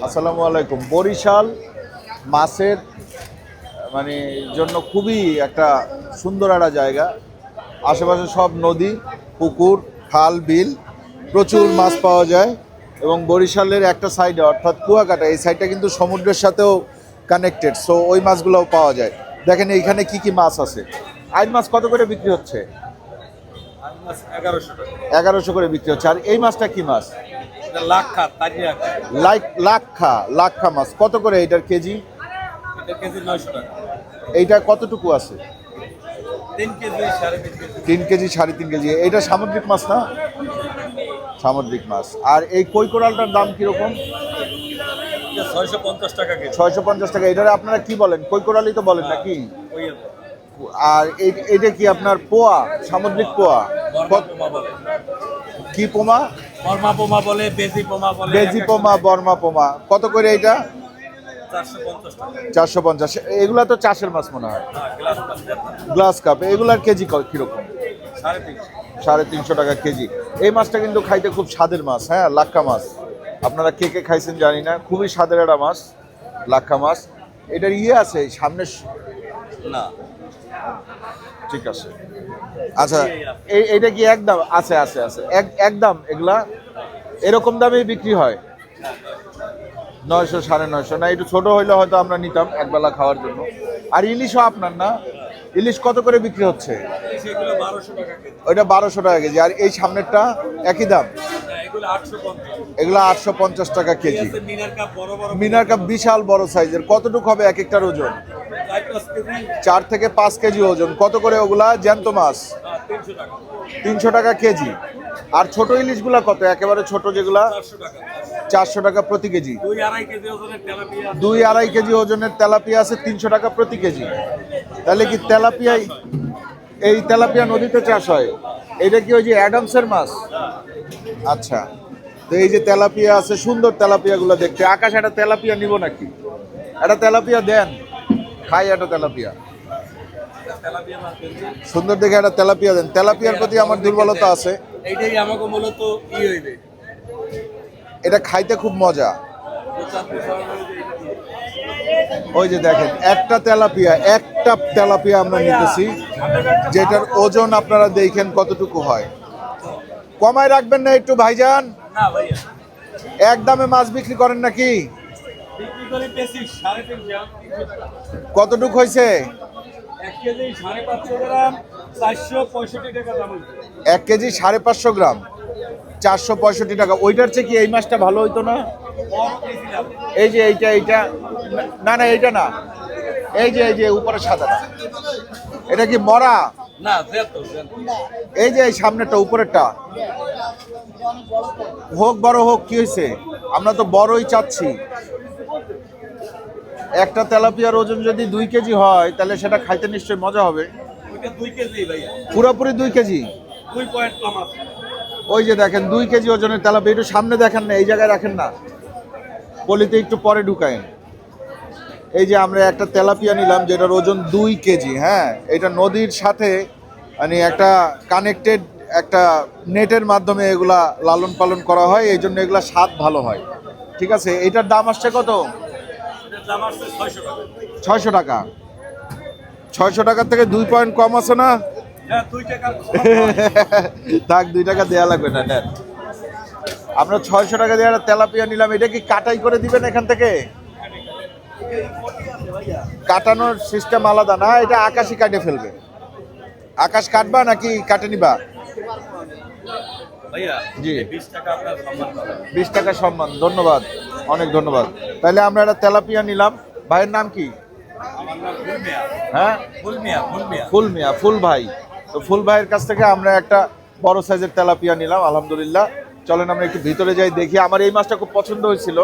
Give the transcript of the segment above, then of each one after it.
আসসালামু আলাইকুম। বরিশাল মাছের মানে জন্য খুবই একটা সুন্দর একটা জায়গা। আশেপাশে সব নদী, পুকুর, খাল, বিল, প্রচুর মাছ পাওয়া যায়। এবং বরিশালের একটা সাইডে অর্থাৎ কুয়াকাটা, এই সাইডটা কিন্তু সমুদ্রের সাথেও কানেক্টেড, সো ওই মাছগুলোও পাওয়া যায়। দেখেন এইখানে কি কি মাছ আছে। আইন মাছ কত করে বিক্রি হচ্ছে? 1100 করে বিক্রি হচ্ছে। আর এই মাছটা কি মাছ? লাক্ষা মাছ কত করে এটার কেজি? এইটা কতটুকু আছে? 3 কেজি 3.5 কেজি। এটা সামুদ্রিক মাছ না? সামুদ্রিক মাছ। আর এই কই কোরালটার দাম কিরকম? 650 টাকা। এটারে আপনারা কি বলেন? কই কোরালই তো বলেন নাকি? আর এইটা কি আপনার পোয়া, সামুদ্রিক পোয়া? কি পোমা? বর্মা পোমা বলে, বেজি পোমা বলে। বেজি পোমা, বর্মা পোমা। কত করে এইটা? 450। এগুলা তো চাষের মাছ মনে হয়। Glass cup. এগুলার কেজি কিরকম? 350 টাকা কেজি। এই মাছটা কিন্তু খাইতে খুব স্বাদের মাছ। হ্যাঁ, লাক্ষা মাছ। আপনারা কে কে খাইছেন জানি না, খুবই স্বাদের একটা মাছ লাক্ষা মাছ। এটার আছে সামনে না? ঠিক আছে। আচ্ছা, এইটা কি একদম? আছে আছে আছে, একদম। এগুলা এরকম দামেই বিক্রি হয়? 900 950। না, একটু ছোট হইলে হয়তো আমরা নিতাম একবেলা খাওয়ার জন্য। আর ইলিশও আপনার না? ইলিশ কত করে বিক্রি হচ্ছে? ওইটা 1200 টাকা কেজি। আর এই সামনেরটা একই দাম? এগুলো 850 টাকা কেজি। মিনার কাপ বিশাল বড় সাইজের। কতটুকু হবে এক একটার ওজন? 4 থেকে 5 কেজি ওজন। কত করে ওগুলা? জ্যান্ত মাছ 300 টাকা কেজি। আর ছোট ইলিশগুলা কত? একেবারে ছোট যেগুলা? 400 টাকা প্রতি কেজি। 2-2.5 কেজি ওজনের তেলাপিয়া আছে 300 টাকা প্রতি কেজি। তাহলে কি তেলাপিয়া, এই তেলাপিয়া নদীতে চাষ হয়? এটা কি ওই যে অ্যাডামসের মাছ? আচ্ছা, তো এই যে তেলাপিয়া আছে, সুন্দর তেলাপিয়া গুলো দেখতে। আকাশ, একটা তেলাপিয়া নিব নাকি? একটা তেলাপিয়া দেন, খাই একটা তেলাপিয়া। সুন্দর দেখে একটা তেলাপিয়া দেন। তেলাপিয়ার প্রতি আমার দুর্বলতা আছে। এইটাই আমাকে মূলত হইবে। এটা খাইতে খুব মজা। ওই যে দেখেন, একটা তেলাপিয়া আমরা নিতেছি, যেটার ওজন আপনারা দেখেন কতটুকু হয়। কমায় রাখবেন না একটু ভাইজান? না ভাইয়া, একদমে মাছ বিক্রি করেন নাকি? বিক্রি করে পেছি 350। কতটুকু হয়েছে? 1 কেজি 550 গ্রাম, 465 টাকা দাম। 1 কেজি 550 গ্রাম, 465 টাকা। ওইটার চেয়ে কি এই মাছটা ভালো হইতো না? এই যে এইটা না না, এইটা না, এই যে উপরে সাদাটা, এটা কি মরা? না, এই যে এই সামনেরটা, উপরেরটা। হোক, বড় হোক, কি হয়েছে? আমরা তো বড়ই চাচ্ছি। একটা তেলাপিয়ার ওজন যদি 2 কেজি হয়, তাহলে সেটা খাইতে নিশ্চয়ই মজা হবে। ওইটা 2 কেজি ভাইয়া। পুরোপুরি 2 কেজি? 2 পয়েন্ট কম আছে। ওই যে দেখেন 2 কেজি ওজনের তেলাপিয়া। একটু সামনে দেখেন না, এই জায়গায় রাখেন না, পলিতে একটু পরে ঢুকায়েন। এই যে আমরা একটা তেলাপিয়া নিলাম যেটার ওজন 2 কেজি। হ্যাঁ, এটা নদীর সাথে মানে একটা কানেক্টেড, একটা নেটের মাধ্যমে এগুলা লালন পালন করা হয়, এই জন্য এগুলা স্বাদ ভালো হয়। ঠিক আছে, এটার দাম আসছে কত? 600 টাকা। 600 টাকার থেকে 2 পয়েন্ট কম আছে না? হ্যাঁ, 2 টাকা থাক, 2 টাকা দেওয়া লাগবে না। নেন, আমরা 600 টাকা দিয়ে একটা তেলাপিয়া নিলাম। এটা কি কাটাই করে দিবেন এখান থেকে? কাটানোর সিস্টেম আলাদা না? এটা আকাশই কাটে ফেলবে। আকাশ কাটবা নাকি কাটে নিবা? জি, 20 টাকা সম্মান। ধন্যবাদ, অনেক ধন্যবাদ। তাহলে আমরা একটা তেলাপিয়া নিলাম। ভাইয়ের নাম কি? হ্যাঁ, ফুল ভাই। তো ফুল ভাইয়ের কাছ থেকে আমরা একটা বড় সাইজের তেলাপিয়া নিলাম, আলহামদুলিল্লাহ। চলেন আমরা একটু ভিতরে যাই, দেখি। আমার এই মাছটা খুব পছন্দ হয়েছিল,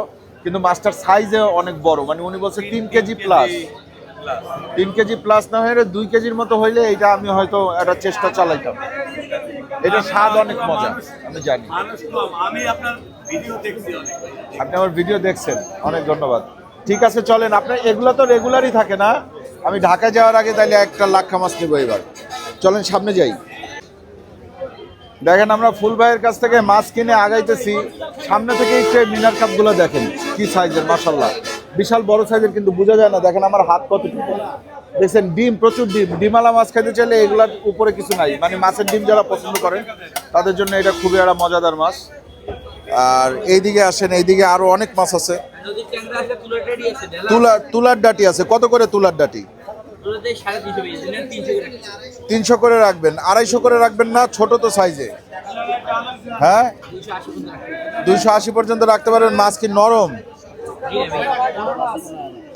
কিন্তু মাছটার সাইজে অনেক বড়। মানে উনি বলছে 3 কেজি প্লাস। 3 কেজি প্লাস না হয়ে 2 কেজির মতো হইলে এইটা আমি হয়তো একটা চেষ্টা চালাইতাম। এটা স্বাদ অনেক মজা, আমি জানি। আপনি আমার ভিডিও দেখছেন, অনেক ধন্যবাদ। ঠিক আছে, চলেন। আপনার এগুলো তো রেগুলারই থাকে না? আমি ঢাকা যাওয়ার আগে তাইলে একটা লাক্ষা মাছ নেবো এবার। চলেন সামনে যাই। দেখেন আমরা ফুল ভাইয়ের কাছ থেকে মাছ কিনে আগাইতেছি, সামনে থেকে একটু মিনার কাপগুলো দেখেন কি সাইজের, মাশাআল্লাহ বিশাল বড় সাইজের, কিন্তু বোঝা যায় না। দেখেন আমার হাত কতটুকু, দেখছেন ডিম, প্রচুর ডিম। ডিমালা মাছ খাইতে চাইলে এগুলার উপরে কিছু নাই, মানে মাছের ডিম যারা পছন্দ করেন তাদের জন্য এটা খুবই একটা মজাদার মাছ। আর এইদিকে আসেন, এইদিকে আরো অনেক মাছ আছে। তুলার ডাটি আছে, কত করে তুলার ডাটি? 300 করে রাখবেন, 250 করে রাখবেন না? ছোট তো সাইজে, হ্যাঁ 280 পর্যন্ত রাখতে পারবেন। মাছ কি নরম?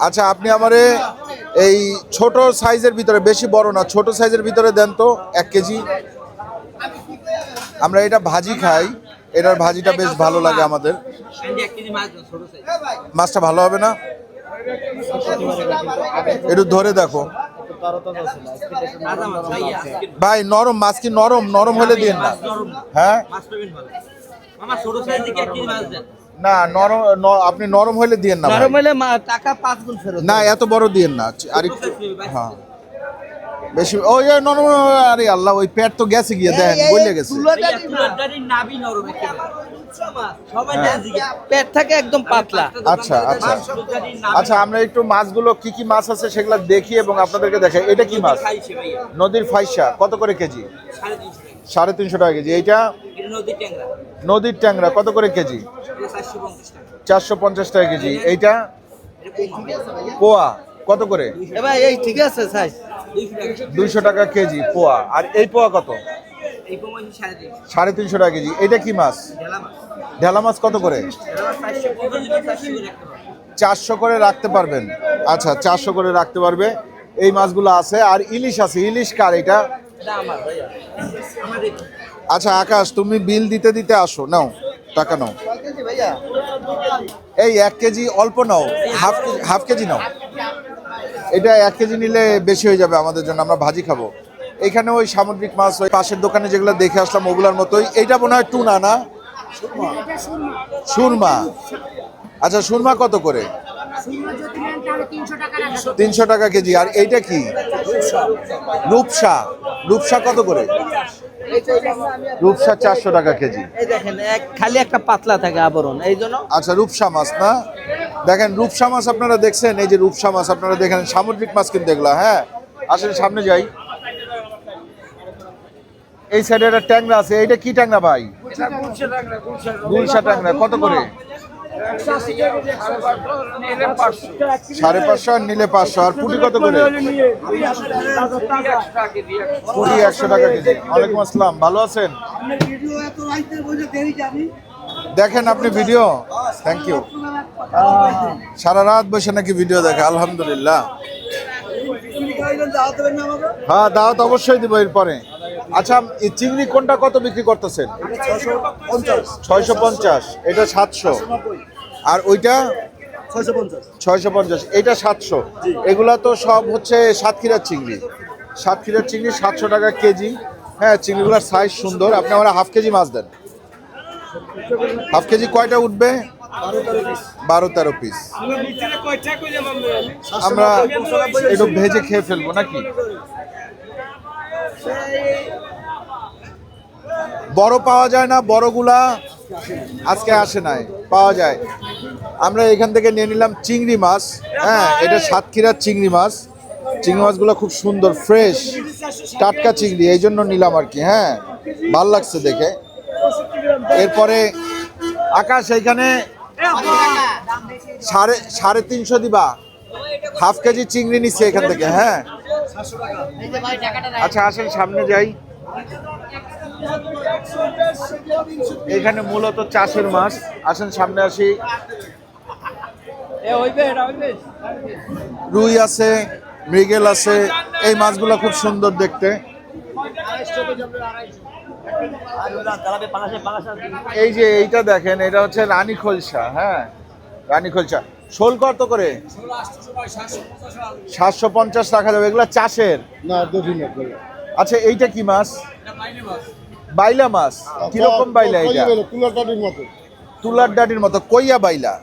আচ্ছা আপনি আমারে এই ছোট সাইজের ভিতরে, বেশি বড় না, ছোট সাইজের ভিতরে দেন তো 1 কেজি। আমরা এটা ভাজি খাই, এটার ভাজিটা বেশ ভালো লাগে আমাদের। মাছটা ভালো হবে না? একটু ধরে দেখো ভাই, নরম মাছ কি নরম? নরম হলে দিন না, হ্যাঁ না নরম, আপনি নরম হলে দিয়েন না, নরম হলে টাকা 5 গুণ ফেরত না এত বড় দিয়েন না, আর একটু হ্যাঁ বেশি। ওই নরম, আরে আল্লাহ, ওই পেট তো গেছে গিয়ে, দেখেন বলে গেছে। পেট থাকে একদম পাতলা। আচ্ছা আচ্ছা আচ্ছা, আমরা একটু মাছগুলো কি কি মাছ আছে সেগুলো দেখি এবং আপনাদেরকে দেখাই। এটা কি মাছ? নদীর ফাইসা, কত করে কেজি? 350 টাকা কেজি। এইটা নদীর ট্যাংরা, কত করে কেজি? 450 টাকা কেজি। এইটা পোয়া, কত করে? এবার এই ঠিক আছে সাইজ 200 টাকা কেজি পোয়া। আর এই পোয়া কত? 350 টাকা কেজি। এটা কি মাছ? ঢেলা মাছ, কত করে? 400 করে রাখতে পারবেন। আচ্ছা 400 করে রাখতে পারবে, এই মাছগুলো আছে। আর ইলিশ আছে, ইলিশ কার এটা? আচ্ছা আকাশ, তুমি বিল দিতে দিতে আসো, নাও টাকা নাও। এই 1 কেজি অল্প নাও, হাফ কেজি নাও। এটা 1 কেজি নিলে বেশি হয়ে যাবে আমাদের জন্য, আমরা ভাজি খাবো। এখানে ওই সামুদ্রিক মাছ, ওই পাশের দোকানে যেগুলো দেখে আসলাম ওগুলোর মতোই। এইটা মনে হয় টুনা না? সুরমা। আচ্ছা সুরমা কত করে? 300 টাকা কেজি। আর এইটা কি? রূপসা। রূপসা কত করে? রূপসা 400 টাকা কেজি। এই দেখেন খালি একটা পাতলা থাকে আবরণ, এই জন্য। আচ্ছা রূপসা মাছ না? দেখেন রূপসা মাছ আপনারা দেখছেন, এই যে রূপসা মাছ আপনারা দেখেন, সামুদ্রিক মাছ কিন্তু এগুলা। হ্যাঁ আসলে সামনে যাই। এই সাইডে একটা ট্যাংরা আছে, এইটা কি ট্যাংরা ভাই? গুলশা ট্যাংরা, কত করে? 550 আর নিলে 500। আর পুঁটি কত করে? পুঁটি 100 টাকা কেজি। ওয়ালাইকুম আসসালাম, ভালো আছেন? দেখেন আপনি ভিডিও? Thank you. সারা রাত বসে নাকি ভিডিও দেখে? আলহামদুলিল্লাহ। হ্যাঁ দাওয়াত অবশ্যই দিব এরপরে। আচ্ছা এই চিংড়ি কোনটা কত বিক্রি করতেছেন? 650। এটা 700। আর ওইটা 650। এটা 700। এগুলা তো সব হচ্ছে সাতক্ষীরার চিংড়ি। সাতক্ষীরার চিংড়ি 700 টাকা কেজি। হ্যাঁ চিংড়িগুলোর সাইজ সুন্দর। আপনি আমার হাফ কেজি মাছ দেন। হাফ কেজি কয়টা উঠবে? 12-13 পিস। আমরা একটু ভেজে খেয়ে ফেলবো নাকি? বড় পাওয়া যায় না? বড়গুলা আজকে আসে নাই, পাওয়া যায়। আমরা এখান থেকে নিয়ে নিলাম চিংড়ি মাছ। হ্যাঁ এটা সাতক্ষীরার চিংড়ি মাছ। চিংড়ি মাছগুলো খুব সুন্দর, ফ্রেশ টাটকা চিংড়ি, এই জন্য নিলাম আর কি। হ্যাঁ ভাল লাগছে দেখে। এরপরে আকাশ এইখানে 350 দিবা। হাফ কেজি চিংড়ি নিচ্ছে এখান থেকে। হ্যাঁ আচ্ছা আসেন সামনে যাই। এখানে মূলত চাষের মাছ। আসেন সামনে আসি। রুই আছে, মৃগেল আছে। এই মাছগুলো খুব সুন্দর দেখতে। এই যে এইটা দেখেন, এটা হচ্ছে রানী খলসা। হ্যাঁ রানী খলসা। শোল কত করে? 750 রাখা যাবে। এগুলো চাষের না? আচ্ছা এইটা কি মাছ? বাইলা মাছ। কিরকম বাইলা এটা? তুলার ডাটির মতো। কইয়া বাইলা?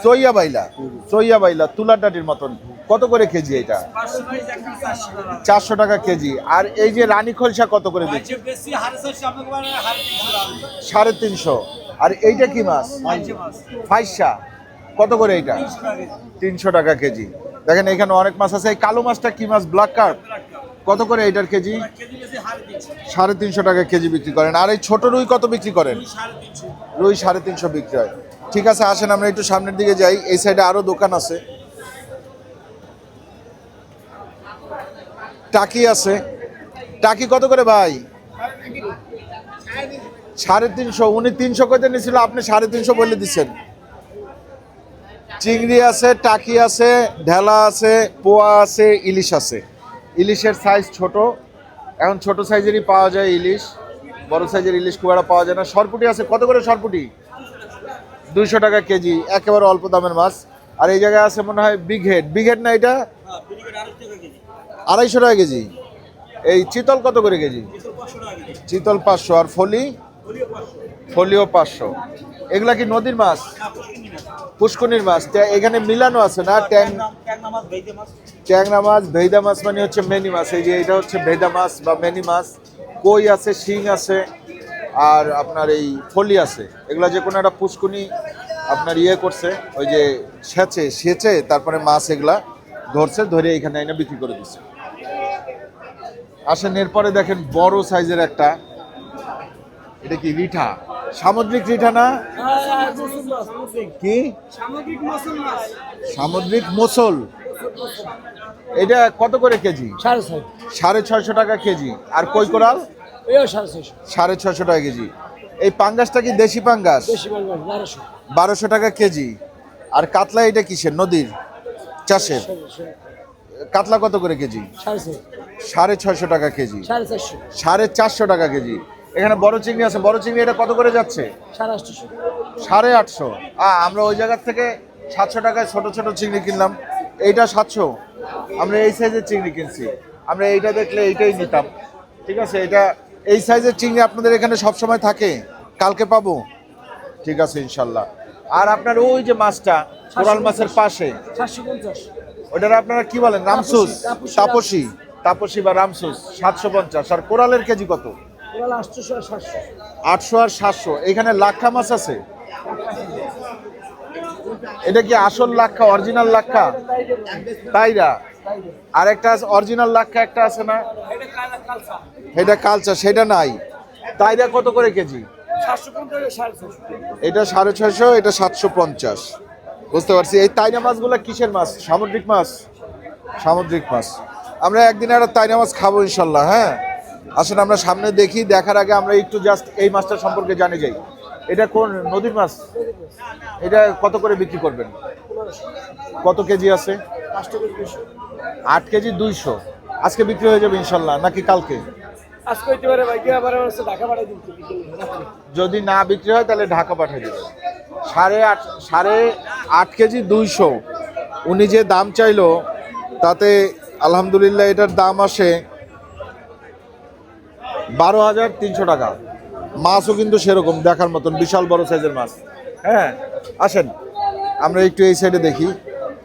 চইয়া বাইলা। চইয়া বাইলা তুলার ডাটির মতন। কত করে কেজি এটা? 500 টাকা একটা 400 টাকা 400 টাকা কেজি। আর এই যে রানী খলসা কত করে দিচ্ছি? যে বেশি 450 আপনাকে মানে 350 টাকা 350। আর এইটা কি মাছ? পাঁচশো মাছ ফাইসা কত করে এটা? 300 টাকা 300 টাকা কেজি। দেখেন এখানে অনেক মাছ আছে। এই কালো মাছটা কি মাছ? ব্ল্যাক কার্প কত করে এটার কেজি? কেজি বেশি 350 350 টাকা কেজি বিক্রি করেন। আর এই ছোট রুই কত বিক্রি করেন? 350 রুই 350 বিক্রি হয়। ঠিক আছে, আসেন আমরা একটু সামনের দিকে যাই। এই সাইডে আরো দোকান আছে। টাকি আছে। টাকি কত করে ভাই? 350। উনি 300 কইতে নিছিল, আপনি 350 বলে দিচ্ছেন। চিংড়ি আছে, টাকি আছে, ঢেলা আছে, পোয়া আছে, ইলিশ আছে। ইলিশের সাইজ ছোট, এখন ছোট সাইজেরই পাওয়া যায় ইলিশ, বড় সাইজের ইলিশ খুব একটা পাওয়া যায় না। সরপুটি আছে, কত করে সরপুটি? 200 টাকা কেজি, একেবারে অল্প দামের মাছ। আর এই জায়গায় আছে মনে হয় বিগ হেড। বিগ হেড না এটা? হ্যাঁ বিরিকে 250 টাকা কেজি 250 টাকা কেজি। এই চিতল কত করে কেজি? 500 টাকা কেজি চিতল 500। আর ফলি? বলিও 500 ফলিও 500। এগুলা কি নদীর মাছ? না পুষ্কিনি না পুষ্কনির মাছ? এখানে মিলানো আছে না? ট্যাংরা মাছ বেইতে মাছ ট্যাংরা মাছ, ভেইদা মাছ মানে হচ্ছে মেনি মাছ। এই যে এটা হচ্ছে ভেইদা মাছ বা মেনি মাছ। কই আছে, শিং আছে, আর আপনার এই ফলি আছে। এগুলা যে কোনো একটা পুষ্কুনি আপনার ইয়ে করছে, ওই যে সেচে তারপরে মাছ এগুলা ধরছে, ধরে এখানে এনে বিক্রি করে দিচ্ছে। আসেন এরপরে দেখেন বড় সাইজের একটা, এটা কি রিঠা? সামুদ্রিক রিঠা না কি? সামুদ্রিক মাছ মাছ সামুদ্রিক মোসল। এটা কত করে কেজি? 650 টাকা কেজি। আর কই কোরাল? 650 টাকা কেজি। এই পাঙ্গাসটা কি দেশি পাঙ্গাস? 1200 টাকা কেজি। আর কাতলা এটা কিসের? নদীর চাষের কাতলা কত করে কেজি? 650 টাকা কেজি। 450 টাকা কেজি। এখানে বড় চিংড়ি আছে। বড় চিংড়ি এটা কত করে যাচ্ছে? 850। আমরা ওই জায়গার থেকে 700 টাকায় ছোট ছোট চিংড়ি কিনলাম। এইটা 700। আমরা এই সাইজের চিংড়ি কিনছি। আমরা এইটা দেখলে এইটাই নিতাম। ঠিক আছে, এটা এই সাইজের চিংড়ি আপনাদের এখানে সব সময় থাকে? কালকে পাবো? ঠিক আছে ইনশাল্লাহ। আর আপনার ওই যে মাছটা কোরাল মাছের পাশে, 750 ওটার আপনারা কি বলেন? রামসুস, তাপসী, তাপসী বা রামসুস 750। আর কোরালের কেজি কত? 800 আর 700 800 আর 700। এখানে লাক্ষা মাছ আছে। এটা কি আসল লাক্ষা, অরিজিনাল লাক্ষা? তাইরা। আর একটা অরিজিনাল লাক্ষা একটা আছে না? এটা কালচা, সেটা নাই। তাইরা কত করে কেজি? 750 এটা 650, এটা 750। বুঝতে পারছি। এই তাইনা মাছগুলো কিসের মাছ? সামুদ্রিক মাছ? সামুদ্রিক মাছ। আমরা একদিন একটা তাইনা মাছ খাবো ইনশাল্লাহ। হ্যাঁ, আসলে আমরা সামনে দেখি। দেখার আগে আমরা একটু জাস্ট এই মাছটা সম্পর্কে জানি যাই। এটা কোন নদীর মাছ? এটা কত করে বিক্রি করবেন? কত কেজি আছে? 8 কেজি 200। আজকে বিক্রি হয়ে যাবে ইনশাল্লাহ নাকি কালকে? আজকে হইতে পারে ভাই, কি আবার হচ্ছে ঢাকা পাঠাই দিন। যদি না বিক্রি হয় তাহলে ঢাকা পাঠিয়ে দেবে। 8.5 কেজি 200। উনি যে দাম চাইলো তাতে আলহামদুলিল্লাহ এটার দাম আসে 12,300 টাকা। মাছও কিন্তু সেরকম দেখার মতন বিশাল বড় সাইজের মাছ। হ্যাঁ, আসেন আমরা একটু এই সাইডে দেখি।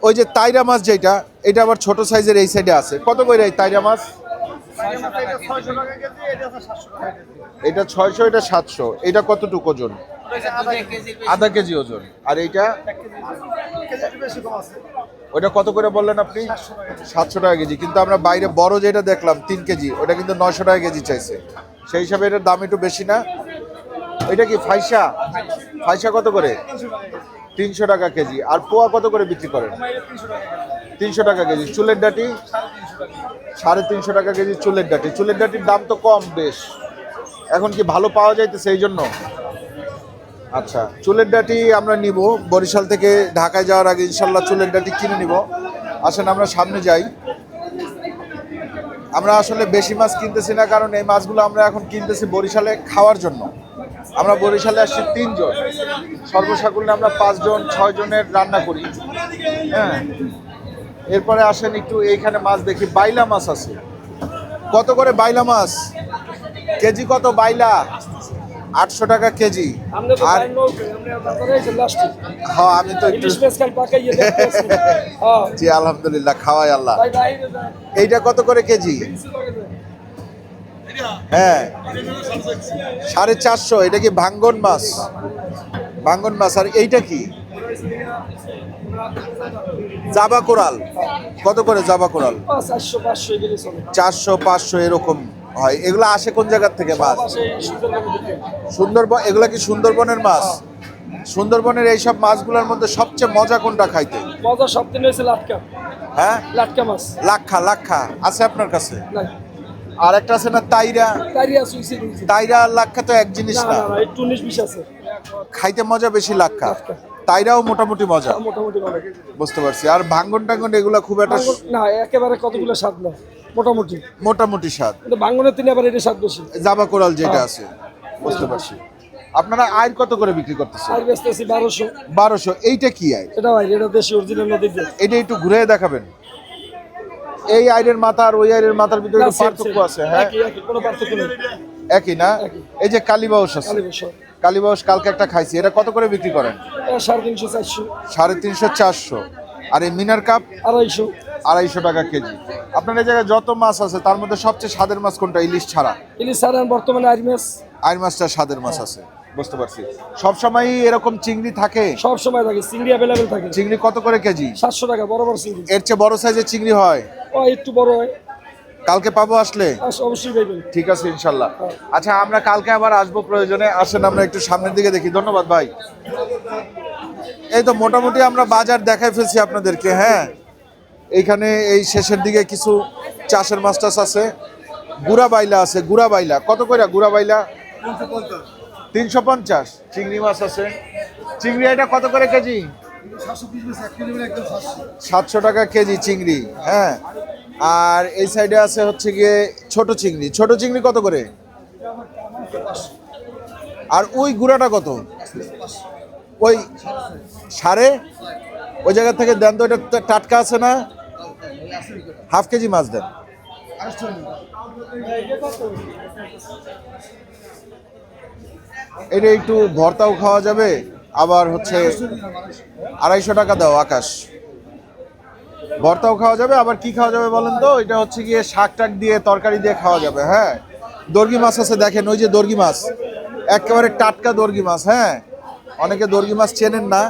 ওই যে তাইরা মাছ যেটা, এটা আবার ছোট সাইজের এই সাইডে আছে। কত করে এই তাইরা মাছ? এটা 600, এটা 700। এটা কতটুকু ওজন? আধা কেজি ওজন। আর এইটা? ওটা কত করে বললেন আপনি? 700 টাকা কেজি। কিন্তু আমরা বাইরে বড় যেটা দেখলাম 3 কেজি, ওটা কিন্তু 900 টাকা কেজি চাইছে। সেই হিসাবে এটার দাম একটু বেশি না? এটা কি ফাইসা? ফাইসা কত করে? 300 টাকা কেজি। আর পোয়া কত করে বিক্রি করেন? 300 টাকা কেজি। চুলের ডাঁটি? 350 টাকা কেজি চুলের ডাঁটি। চুলের ডাঁটির দাম তো কম বেশ, এখন কি ভালো পাওয়া যাইতেছে এই জন্য? আচ্ছা, চুলের ডাঁটি আমরা নিব বরিশাল থেকে ঢাকায় যাওয়ার আগে ইনশাল্লাহ চুলের ডাঁটি কিনে নিব। আসেন আমরা সামনে যাই। আমরা আসলে বেশি মাছ কিনতেছি না, কারণ এই মাছগুলো আমরা এখন কিনতেছি বরিশালে খাওয়ার জন্য। আমরা বরিশালে আসছি 3 জন, সর্বসাকুল্যে আমরা 5 জন 6 জনের রান্না করি। হ্যাঁ, এরপরে আসেন একটু এইখানে মাছ দেখি। বাইলা মাছ আছে। কত করে বাইলা মাছ কেজি? কত বাইলা? 800 টাকা কেজি। আমরা তো আর টাইম নষ্ট আমরা বাজারে এসে লাস্ট হ্যাঁ আমি তো একটু ইলিশ মাছ খাই পাকাইয়ে দেখতেছি হ্যাঁ জি আলহামদুলিল্লাহ, খাওয়াই আল্লাহ। ভাই বাইরে যায় এইটা কত করে কেজি? হ্যাঁ 450। এটা কি ভাঙ্গন মাছ? ভাঙ্গন মাছ। আর এইটা কি? জাবা কোরাল। কত করে জাবা কোরাল? 400 500 গেলে চলে 400 500 এরকম হয়। এগুলো আসে কোন জায়গার থেকে মাছ? পাশে সুন্দরবন দিকে সুন্দরবন। এগুলা কি সুন্দরবনের মাছ? সুন্দরবনের এইসব মাছগুলোর মধ্যে সবচেয়ে মজা কোনটা খাইতে? মজা সব দিন হয়েছে লাটকা হ্যাঁ লাটকা মাছ লাক্ষা। লাক্ষা আছে আপনার কাছে? না আর একটা আছে না তাইরা? কারিয়া সুইসি দিয়েছি তাইরা আর লাক্ষা তো এক জিনিস না না। না না একটু 19 20 আছে খাইতে মজা বেশি লাক্ষা, লাক্ষা। তাইরাও মোটামুটি মজা। মোটামুটি ভালো বুঝতে পারছি। আর ভাঙ্গন টাঙ্গন এগুলা খুব একটা না একেবারে কতগুলো স্বাদ না মোটামুটি মোটামুটি স্বাদ। কিন্তু বাঙ্গনের তিনি আবার এটা স্বাদ বেশি জাবা কোরাল যেটা আছে। বুঝতে পারছি। আপনারা আয় কত করে বিক্রি করতেছেন? আর ব্যস্ত আছি 1200 1200। এইটা কি আয়? এটা ভাই এটা দেশি অরিজিনাল নদীর জল এটা একটু ঘুরে দেখাবেন। এই আইরের মাথা আর ওই আইরের মাথার ভিতরে না, একটু same, পার্থক্য same। আছে। হ্যাঁ একই একই কোনো পার্থক্য নেই একই না? একই। এই যে কালীবাউস আছে, কালী বছর কালীবাউস কালকে একটা খাইছি। এটা কত করে বিক্রি করেন? 350 400 350 400। আর এই মিনার কাপ 250 250 টাকা কেজি। আপনার এই জায়গায় যত মাছ আছে তার মধ্যে সবচেয়ে স্বাদের মাছ কোনটা? ইলিশ ছাড়া ইলিশ ছাড়া বর্তমানে আইর মাছ আইর মাছটা স্বাদের মাছ আছে। বুঝতে পারছি। সব সময় এরকম চিংড়ি থাকে? সব সময় থাকে চিংড়ি অ্যাভেলেবেল থাকে চিংড়ি কত করে কেজি? 700 টাকা বড় বড় চিংড়ি এর চেয়ে বড় সাইজের চিংড়ি হয়? ও একটু বড় হয় কালকে পাবো আসলে? অবশ্যই পাইবেন ঠিক আছে ইনশাল্লাহ। আচ্ছা আমরা কালকে আবার আসবো প্রয়োজনে। আসেন আমরা একটু সামনের দিকে দেখি। ধন্যবাদ ভাই। এই তো মোটামুটি আমরা বাজার দেখাই ফেলছি আপনাদেরকে। হ্যাঁ এইখানে এই শেষের দিকে কিছু চাষের মাছ টাছ আছে। গুড়া বাইলা আছে। গুড়া বাইলা কত করে? গুড়া বাইলা 350। চিংড়ি মাছ আছে। চিংড়ি এটা কত করে কেজি? 700 টাকা কেজি চিংড়ি। হ্যাঁ আর এই সাইডে আছে হচ্ছে গিয়ে ছোট চিংড়ি। ছোট চিংড়ি কত করে? আর ওই গুড়াটা কত? ওই সাড়ে ওই জায়গা থেকে দেন তো। এটা টাটকা আছে না? হাফ কেজি মাছ দেন। এটা একটু ভর্তাও খাওয়া যাবে, আবার হচ্ছে 250 টাকা দাও আকাশ। ভর্তাও খাওয়া যাবে, আবার কি খাওয়া যাবে বলেন তো? এটা হচ্ছে গিয়ে শাক টাক দিয়ে তরকারি দিয়ে খাওয়া যাবে। হ্যাঁ দর্গি মাছ আছে দেখেন, ওই যে দর্গি মাছ, একেবারে টাটকা দর্গি মাছ। হ্যাঁ অনেকে দর্গি মাছ চেনেন না,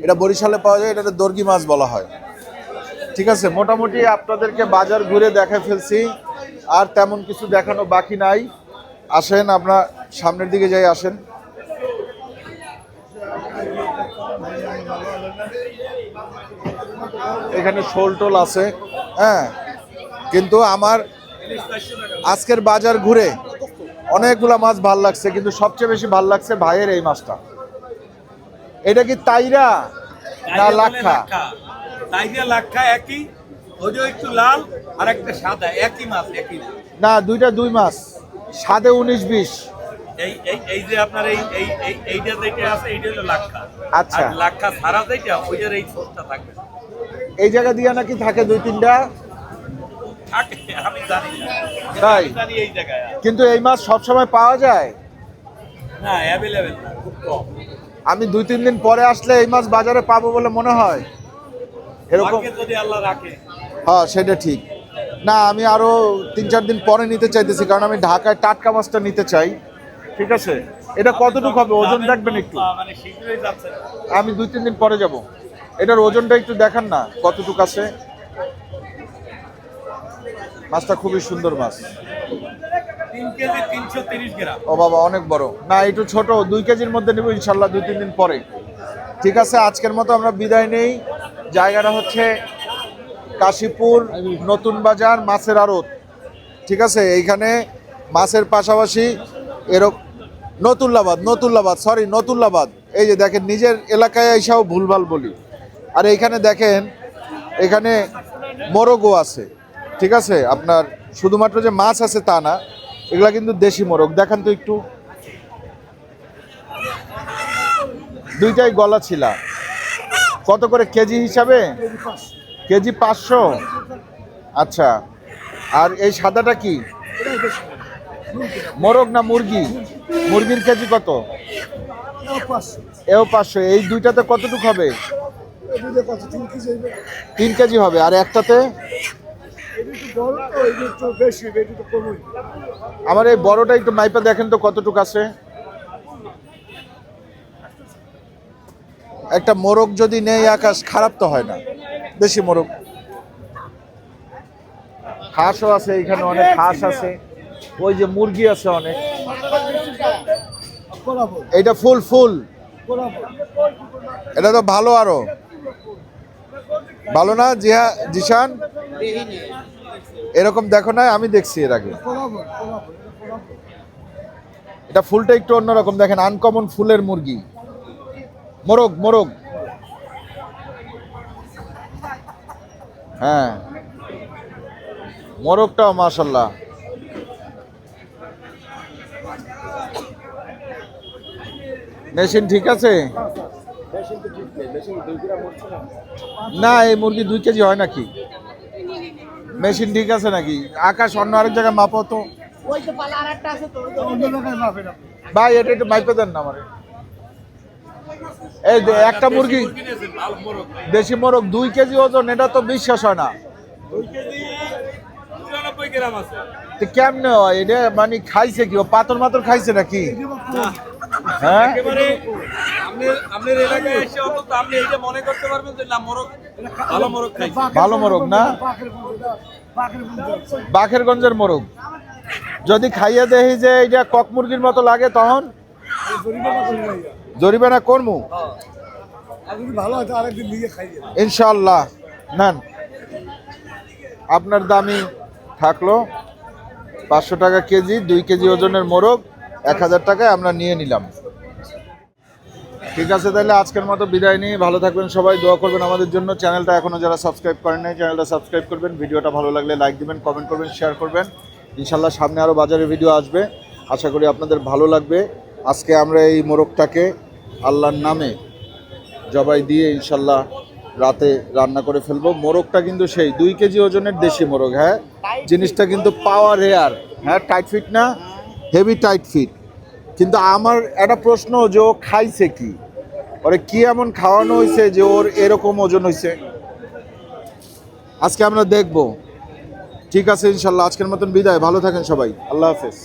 এটা বরিশালে পাওয়া যায়, এটা দর্গি মাছ বলা হয়। ঠিক আছে, মোটামুটি আপনাদেরকে বাজার ঘুরে দেখে ফেলছি, আর তেমন কিছু দেখানো বাকি নাই। আসেন আমরা সামনের দিকে যাই, আসেন। এখানে শোল টোল আছে। হ্যাঁ কিন্তু আমার আজকের বাজার ঘুরে অনেকগুলা মাছ ভাল লাগছে, কিন্তু সবচেয়ে বেশি ভাল লাগছে ভাইয়ের এই মাছটা। এটা কি তাইরা না লাক্ষা? তাইরা লাক্ষা একই, ওইটা একটু লাল আর একটা সাদা, একই মাছ একই। না দুইটা দুই মাছ, সাদে 19-20। এই যে আপনার এইটা যেটা আছে এইটা হলো লাক্ষা। আচ্ছা। আর লাক্ষা ছাড়া যেটা ওইটার এই ছোটটা থাকবে। এই জায়গা দিয়ে নাকি থাকে 2-3টা থাকে আমি জানি না। তাই? আমি জানি এই জায়গায় কিন্তু এই মাছ সবসময় পাওয়া যায় না, অ্যাভেলেবেল না, খুব কম। আমি 2-3 দিন পরে আসলে এই মাছ বাজারে পাবো বলে মনে হয় এরকম। ভাগ্যে যদি আল্লাহ রাখে। হ্যাঁ সেটা ঠিক। না আমি আরো 3-4 দিন পরে নিতে চাইতেছি, কারণ আমি ঢাকায় টাটকা মাছটা নিতে চাই। ঠিক আছে, এটা কতটুকু হবে ওজন দেখবেন একটু? মানে শীঘ্রই যাচ্ছে। আমি 2-3 দিন পরে যাব। এটার ওজনটা একটু দেখান না কতটুকু আছে। মাছটা খুবই সুন্দর মাছ। 3 কেজি 330 গ্রাম। ও বাবা অনেক বড়। না একটু ছোট, 2 কেজির মধ্যে নেব ইনশাল্লাহ 2-3 দিন পরে। ঠিক আছে, আজকের মতো আমরা বিদায় নেই। জায়গাটা হচ্ছে কাশীপুর নতুন বাজার মাছের আড়ত। ঠিক আছে, এইখানে মাছের পাশাপাশি এরকম নতুল্লাবাদ। এই যে দেখেন, নিজের এলাকায় এসেও ভুলভাল বলি। আর এইখানে দেখেন, এখানে মোরগও আছে। ঠিক আছে, আপনার শুধুমাত্র যে মাছ আছে তা না, এগুলা কিন্তু দেশি মোরগ। দেখান তো একটু। দুইটাই গলা ছিলা। কত করে কেজি হিসাবে? কেজি 500। আচ্ছা, আর এই সাদাটা কি? মোরগ না মুরগি? মুরগির কেজি কত? এও 500। এই দুইটাতে কতটুকু হবে? 3 কেজি হবে। আর একটাতে? আমার এই বড়টা একটু মাইপা দেখেন তো কতটুকু আছে। একটা মোরগ যদি নেই আকাশ, খারাপ তো হয় না, দেশি মোরগ। হাঁসও আছে এখানে, অনেক হাঁস আছে। ওই যে মুরগি আছে অনেক। এটা ফুল ফুল, এটা তো ভালো, আরো ভালো না জিশান? এরকম দেখো না, আমি দেখছি এর আগে। এটা ফুলটা একটু অন্যরকম, দেখেন, আনকমন ফুলের মুরগি, মোরগ মোরগ। হ্যাঁ, মোরগটাও মাশাআল্লাহ। মেশিন ঠিক আছে না? এই মুরগি 2 কেজি হয় নাকি? মেশিন ঠিক আছে নাকি? আকাশ, অন্য আরেক জায়গায় মাপো তো ভাই, এটা একটু মাইপে দেন না আমারে। এই যে একটা মুরগি, ভালো মোরগ ভাই। দেশি মোরগ 2 কেজি ওজন, এটা তো বিশ্বাস হয় না। 2 কেজি 94 গ্রাম আছে। তো কেমনে হয় এটা? মানে খাইছে কি, ও পাথর মাথর খাইছে নাকি? হ্যাঁ, একেবারে আপনার এলাকায় এসে অন্তত আপনি এইটা মনে করতে পারবেন যে না, মোরগ ভালো মোরগ খাইছে। ভালো মোরগ না? বাকেরগঞ্জের মোরগ। যদি খাইয়ে দেখি যে এটা কক মুরগির মতো লাগে, তখন জরিমানা করমু ইনশাআল্লাহ। নেন, আপনার দামি থাকলো 500 টাকা কেজি, 2 কেজি ওজনের মোরগ 1000 টাকায় আমরা নিয়ে নিলাম। ঠিক আছে, তাহলে আজকের মতো বিদায় নিই। ভালো থাকবেন সবাই, দোয়া করবেন আমাদের জন্য। চ্যানেলটা এখনো যারা সাবস্ক্রাইব করেন নাই, চ্যানেলটা সাবস্ক্রাইব করবেন। ভিডিওটা ভালো লাগলে লাইক দিবেন, কমেন্ট করবেন, শেয়ার করবেন। ইনশাল্লাহ সামনে আরও বাজারে ভিডিও আসবে, আশা করি আপনাদের ভালো লাগবে। আজকে আমরা এই মোরগটাকে আল্লাহর নামে জবাই দিয়ে ইনশাল্লাহ রাতে রান্না করে ফেলবো। মোরগটা কিন্তু সেই 2 কেজি ওজনের দেশি মোরগ। হ্যাঁ, জিনিসটা কিন্তু পাওয়ার রেয়ার। হ্যাঁ, টাইট ফিট না, হেভি টাইট ফিট। কিন্তু আমার একটা প্রশ্ন, যে ও খাইছে কি, ওরে কি এমন খাওয়ানো হয়েছে যে ওর এরকম ওজন হয়েছে? আজকে আমরা দেখব। ঠিক আছে ইনশাল্লাহ, আজকের মতন বিদায়। ভালো থাকেন সবাই, আল্লাহ হাফেজ।